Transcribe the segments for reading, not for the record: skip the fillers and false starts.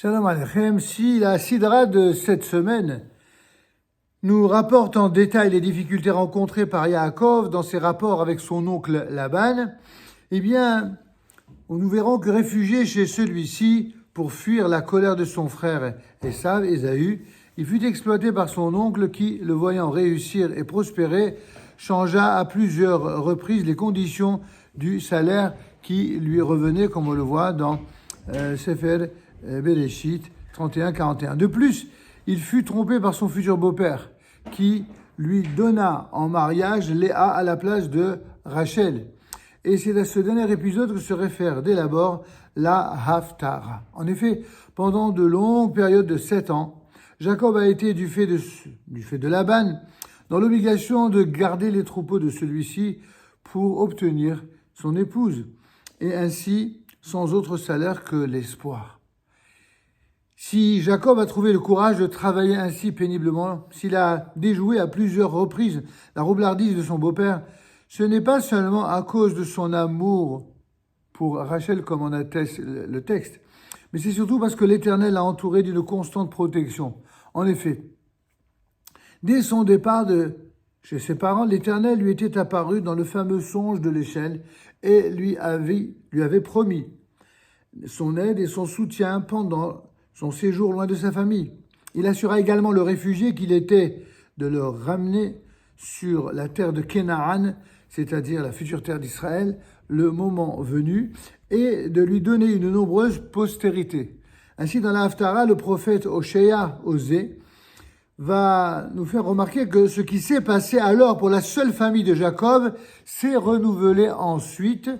Shalom Aleichem, si la Sidra de cette semaine nous rapporte en détail les difficultés rencontrées par Yaakov dans ses rapports avec son oncle Laban, eh bien, nous verrons que réfugié chez celui-ci pour fuir la colère de son frère Ésaü, il fut exploité par son oncle qui, le voyant réussir et prospérer, changea à plusieurs reprises les conditions du salaire qui lui revenait, comme on le voit dans Sefer Bereshit 31-41. De plus, il fut trompé par son futur beau-père, qui lui donna en mariage Léa à la place de Rachel. Et c'est à ce dernier épisode que se réfère dès l'abord la Haftara. En effet, pendant de longues périodes de 7 ans, Jacob a été, du fait de Laban, dans l'obligation de garder les troupeaux de celui-ci pour obtenir son épouse, et ainsi sans autre salaire que l'espoir. Si Jacob a trouvé le courage de travailler ainsi péniblement, s'il a déjoué à plusieurs reprises la roublardise de son beau-père, ce n'est pas seulement à cause de son amour pour Rachel, comme en atteste le texte, mais c'est surtout parce que l'Éternel l'a entouré d'une constante protection. En effet, dès son départ de chez ses parents, l'Éternel lui était apparu dans le fameux songe de l'échelle et lui avait promis son aide et son soutien pendant son séjour loin de sa famille. Il assura également le réfugié qu'il était de le ramener sur la terre de Canaan, c'est-à-dire la future terre d'Israël, le moment venu, et de lui donner une nombreuse postérité. Ainsi, dans la Haftara, le prophète Osée va nous faire remarquer que ce qui s'est passé alors pour la seule famille de Jacob s'est renouvelé ensuite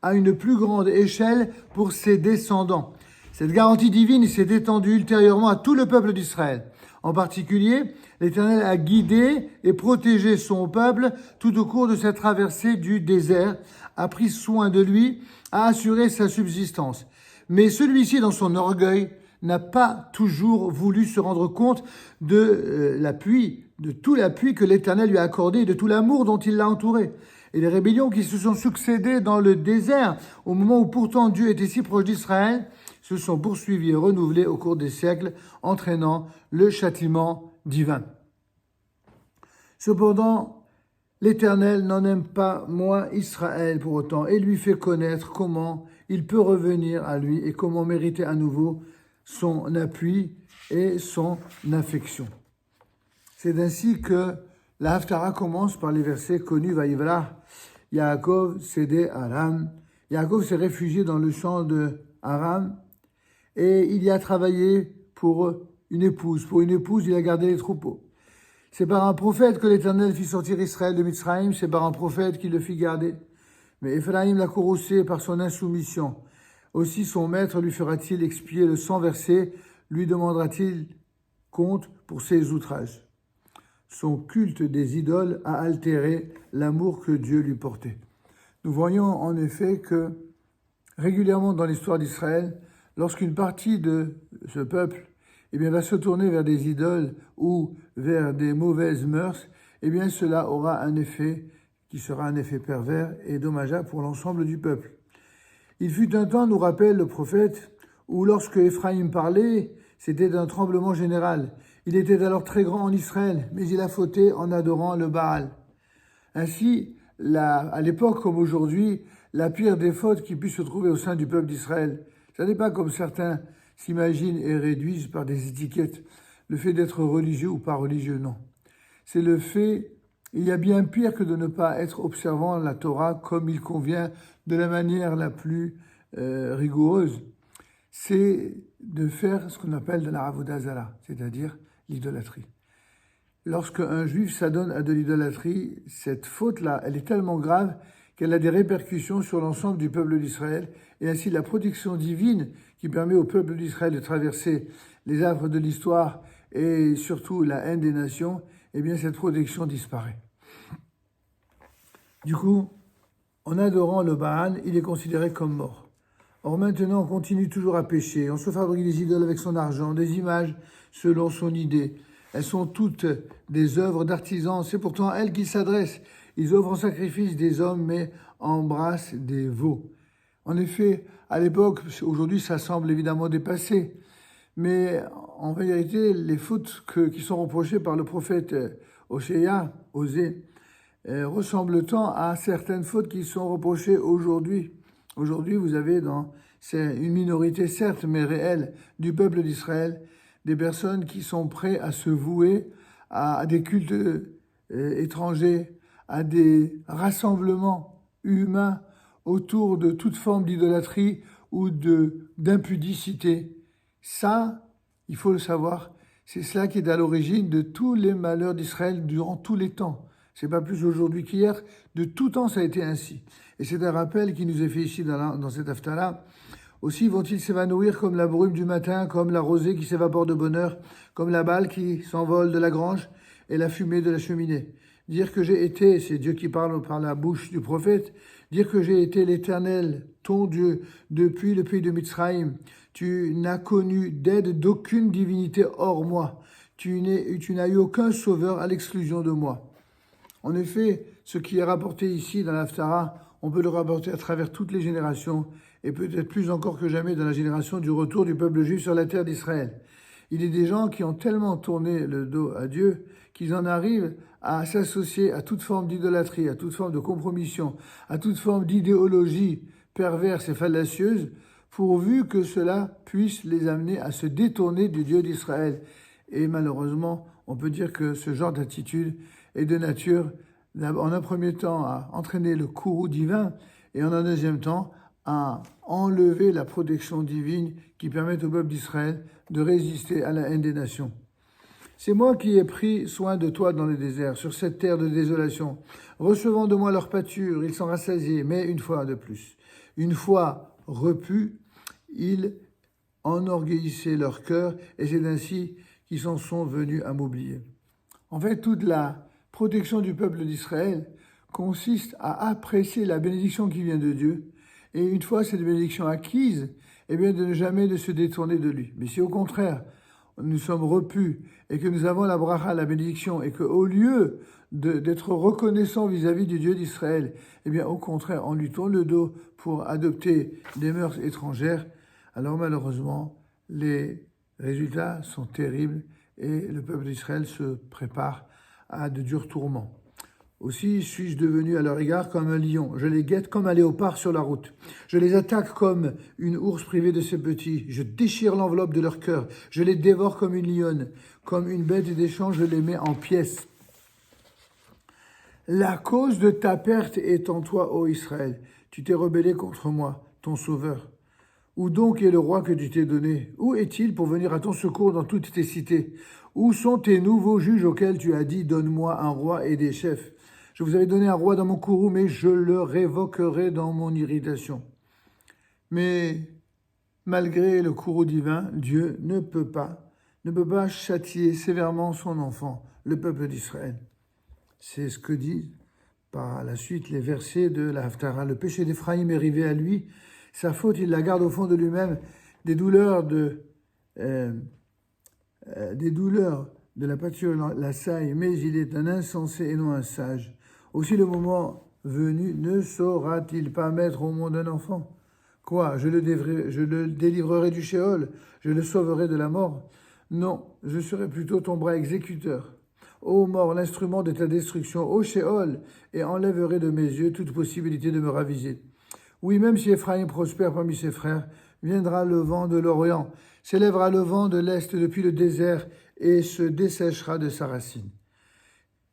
à une plus grande échelle pour ses descendants. Cette garantie divine s'est étendue ultérieurement à tout le peuple d'Israël. En particulier, l'Éternel a guidé et protégé son peuple tout au cours de sa traversée du désert, a pris soin de lui, a assuré sa subsistance. Mais celui-ci, dans son orgueil, n'a pas toujours voulu se rendre compte de tout l'appui que l'Éternel lui a accordé et de tout l'amour dont il l'a entouré. Et les rébellions qui se sont succédées dans le désert, au moment où pourtant Dieu était si proche d'Israël, se sont poursuivies et renouvelées au cours des siècles, entraînant le châtiment divin. Cependant, l'Éternel n'en aime pas moins Israël pour autant et lui fait connaître comment il peut revenir à lui et comment mériter à nouveau son appui et son affection. C'est ainsi que la Haftara commence par les versets connus. Vaïvra, Yaakov cédé Aram. Yaakov s'est réfugié dans le champ de Aram et il y a travaillé pour une épouse. Pour une épouse, il a gardé les troupeaux. C'est par un prophète que l'Éternel fit sortir Israël de Mitzraïm, c'est par un prophète qu'il le fit garder. Mais Ephraïm l'a courroucé par son insoumission. Aussi son maître lui fera-t-il expier le sang versé, lui demandera-t-il compte pour ses outrages. Son culte des idoles a altéré l'amour que Dieu lui portait. Nous voyons en effet que régulièrement dans l'histoire d'Israël, lorsqu'une partie de ce peuple va se tourner vers des idoles ou vers des mauvaises mœurs, cela aura un effet qui sera un effet pervers et dommageable pour l'ensemble du peuple. Il fut un temps, nous rappelle le prophète, où lorsque Éphraïm parlait, c'était un tremblement général. Il était alors très grand en Israël, mais il a fauté en adorant le Baal. Ainsi, à l'époque comme aujourd'hui, la pire des fautes qui puisse se trouver au sein du peuple d'Israël, ce n'est pas comme certains s'imaginent et réduisent par des étiquettes, le fait d'être religieux ou pas religieux, non. C'est le fait, il y a bien pire que de ne pas être observant la Torah comme il convient de la manière la plus rigoureuse. C'est de faire ce qu'on appelle de la avodah zara, c'est-à-dire l'idolâtrie. Lorsque un juif s'adonne à de l'idolâtrie, cette faute-là, elle est tellement grave qu'elle a des répercussions sur l'ensemble du peuple d'Israël, et ainsi la protection divine qui permet au peuple d'Israël de traverser les affres de l'histoire et surtout la haine des nations, cette protection disparaît. Du coup, en adorant le Baal, il est considéré comme mort. Or maintenant, on continue toujours à pécher, on se fabrique des idoles avec son argent, des images selon son idée. Elles sont toutes des œuvres d'artisans, c'est pourtant à elles qu'ils s'adressent. Ils offrent en sacrifice des hommes, mais embrassent des veaux. En effet, à l'époque, aujourd'hui ça semble évidemment dépassé, Mais en vérité, les fautes qui sont reprochées par le prophète Osée, ressemblent tant à certaines fautes qui sont reprochées aujourd'hui. Aujourd'hui, vous avez c'est une minorité certes, mais réelle, du peuple d'Israël, des personnes qui sont prêtes à se vouer à des cultes étrangers, à des rassemblements humains autour de toute forme d'idolâtrie ou d'impudicité. Ça, il faut le savoir, c'est cela qui est à l'origine de tous les malheurs d'Israël durant tous les temps. C'est pas plus aujourd'hui qu'hier. De tout temps, ça a été ainsi. Et c'est un rappel qui nous est fait ici dans cette haftarah. Aussi vont-ils s'évanouir comme la brume du matin, comme la rosée qui s'évapore de bonheur, comme la balle qui s'envole de la grange et la fumée de la cheminée. Dire que j'ai été, c'est Dieu qui parle par la bouche du prophète, dire que j'ai été l'Éternel, ton Dieu, depuis le pays de Mitzraïm. Tu n'as connu d'aide d'aucune divinité hors moi. Tu n'as eu aucun sauveur à l'exclusion de moi. En effet, ce qui est rapporté ici dans l'Haftarah, on peut le rapporter à travers toutes les générations, et peut-être plus encore que jamais dans la génération du retour du peuple juif sur la terre d'Israël. Il y a des gens qui ont tellement tourné le dos à Dieu qu'ils en arrivent à s'associer à toute forme d'idolâtrie, à toute forme de compromission, à toute forme d'idéologie perverse et fallacieuse, pourvu que cela puisse les amener à se détourner du Dieu d'Israël. Et malheureusement, on peut dire que ce genre d'attitude est de nature, en un premier temps, à entraîner le courroux divin et en un deuxième temps, à enlever la protection divine qui permet au peuple d'Israël de résister à la haine des nations. C'est moi qui ai pris soin de toi dans le désert, sur cette terre de désolation. Recevant de moi leur pâture, ils sont rassasiés, mais une fois de plus. Une fois repus, ils enorgueillissaient leur cœur, et c'est ainsi qu'ils s'en sont venus à m'oublier. En fait, toute la protection du peuple d'Israël consiste à apprécier la bénédiction qui vient de Dieu, et une fois cette bénédiction acquise, eh bien de ne jamais de se détourner de lui. Mais si au contraire, nous sommes repus et que nous avons la bracha, la bénédiction, et qu'au lieu d'être reconnaissants vis-à-vis du Dieu d'Israël, eh bien au contraire, on lui tourne le dos pour adopter des mœurs étrangères, alors malheureusement, les résultats sont terribles et le peuple d'Israël se prépare à de durs tourments. Aussi suis-je devenu à leur égard comme un lion. Je les guette comme un léopard sur la route. Je les attaque comme une ours privée de ses petits. Je déchire l'enveloppe de leur cœur. Je les dévore comme une lionne. Comme une bête d'échange, je les mets en pièces. La cause de ta perte est en toi, ô Israël. Tu t'es rebellé contre moi, ton sauveur. Où donc est le roi que tu t'es donné? Où est-il pour venir à ton secours dans toutes tes cités? Où sont tes nouveaux juges auxquels tu as dit, donne-moi un roi et des chefs? Je vous avais donné un roi dans mon courroux, mais je le révoquerai dans mon irritation. Mais malgré le courroux divin, Dieu ne peut pas châtier sévèrement son enfant, le peuple d'Israël. C'est ce que disent par la suite les versets de la Haftarah. Le péché d'Éphraïm est arrivé à lui, sa faute, il la garde au fond de lui-même, des douleurs de la pâture l'assaillent, mais il est un insensé et non un sage. Aussi le moment venu, ne saura-t-il pas mettre au monde un enfant? Quoi, je le délivrerai du Sheol, je le sauverai de la mort? Non, je serai plutôt ton bras exécuteur. Ô mort, l'instrument de ta destruction, ô Sheol, et enlèverai de mes yeux toute possibilité de me raviser. Oui, même si Éphraïm prospère parmi ses frères, viendra le vent de l'Orient, s'élèvera le vent de l'Est depuis le désert et se desséchera de sa racine.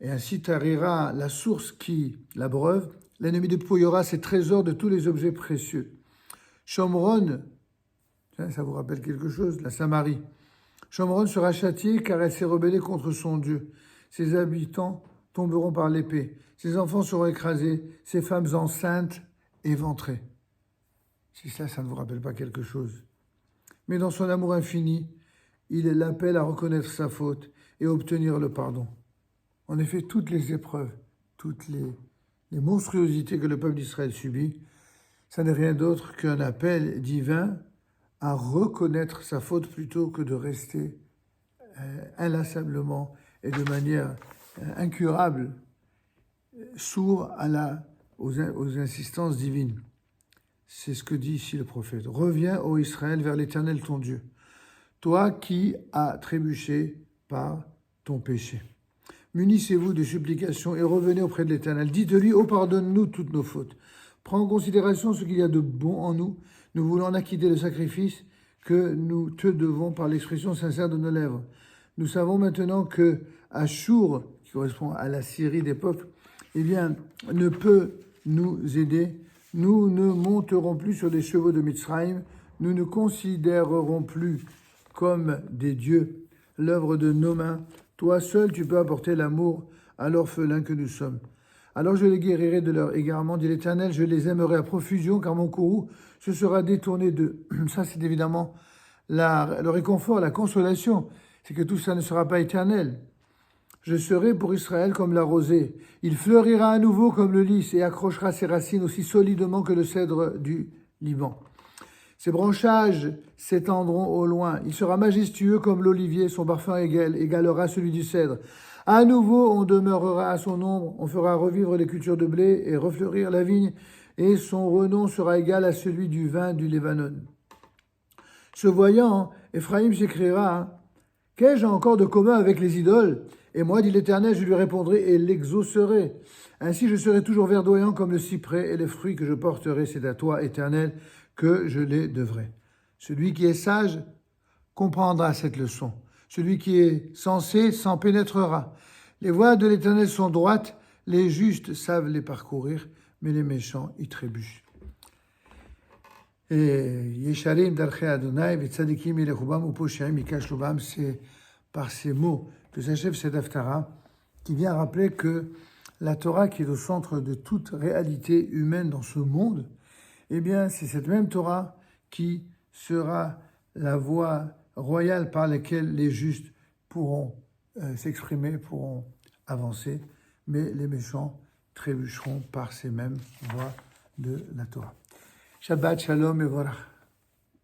Et ainsi tarira la source qui l'abreuve, l'ennemi dépouillera ses trésors de tous les objets précieux. Shomron, ça vous rappelle quelque chose, la Samarie. Shomron sera châtiée car elle s'est rebellée contre son Dieu. Ses habitants tomberont par l'épée. Ses enfants seront écrasés, ses femmes enceintes éventrées. Si ça ne vous rappelle pas quelque chose. Mais dans son amour infini, il l'appelle à reconnaître sa faute et à obtenir le pardon. En effet, toutes les épreuves, toutes les monstruosités que le peuple d'Israël subit, ça n'est rien d'autre qu'un appel divin à reconnaître sa faute plutôt que de rester inlassablement et de manière incurable, sourd aux insistances divines. C'est ce que dit ici le prophète. Reviens, ô Israël, vers l'Éternel ton Dieu. toi qui as trébuché par ton péché. Munissez-vous de supplications et revenez auprès de l'Éternel. Dites-lui, oh, pardonne-nous toutes nos fautes. Prends en considération ce qu'il y a de bon en nous. Nous voulons en acquitter le sacrifice que nous te devons par l'expression sincère de nos lèvres. Nous savons maintenant que Achour, qui correspond à la Syrie des peuples, eh bien, ne peut nous aider. Nous ne monterons plus sur les chevaux de Mitzrayim. Nous ne considérerons plus comme des dieux l'œuvre de nos mains. Toi seul, tu peux apporter l'amour à l'orphelin que nous sommes. Alors je les guérirai de leur égarement, dit l'Éternel, je les aimerai à profusion, car mon courroux se sera détourné d'eux. Ça, c'est évidemment le réconfort, la consolation. C'est que tout ça ne sera pas éternel. Je serai pour Israël comme la rosée. Il fleurira à nouveau comme le lys et accrochera ses racines aussi solidement que le cèdre du Liban. Ses branchages s'étendront au loin. Il sera majestueux comme l'olivier, son parfum égalera celui du cèdre. À nouveau, on demeurera à son ombre, on fera revivre les cultures de blé et refleurir la vigne, et son renom sera égal à celui du vin du Lébanon. Ce voyant, Ephraïm s'écriera, « Qu'ai-je encore de commun avec les idoles ? Et moi, dit l'Éternel, je lui répondrai et l'exaucerai. Ainsi je serai toujours verdoyant comme le cyprès, et les fruits que je porterai, c'est à toi, Éternel, que je les devrai. » Celui qui est sage comprendra cette leçon. Celui qui est sensé s'en pénétrera. Les voies de l'Éternel sont droites, les justes savent les parcourir, mais les méchants y trébuchent. Et Yesharim darchei Adonai v'tzadikim yelechubam uposhaim yikash lubam, c'est par ces mots que s'achève cette Haftara, qui vient rappeler que la Torah, qui est au centre de toute réalité humaine dans ce monde, eh bien, c'est cette même Torah qui sera la voie royale par laquelle les justes pourront s'exprimer, pourront avancer, mais les méchants trébucheront par ces mêmes voies de la Torah. Shabbat Shalom et Vorach.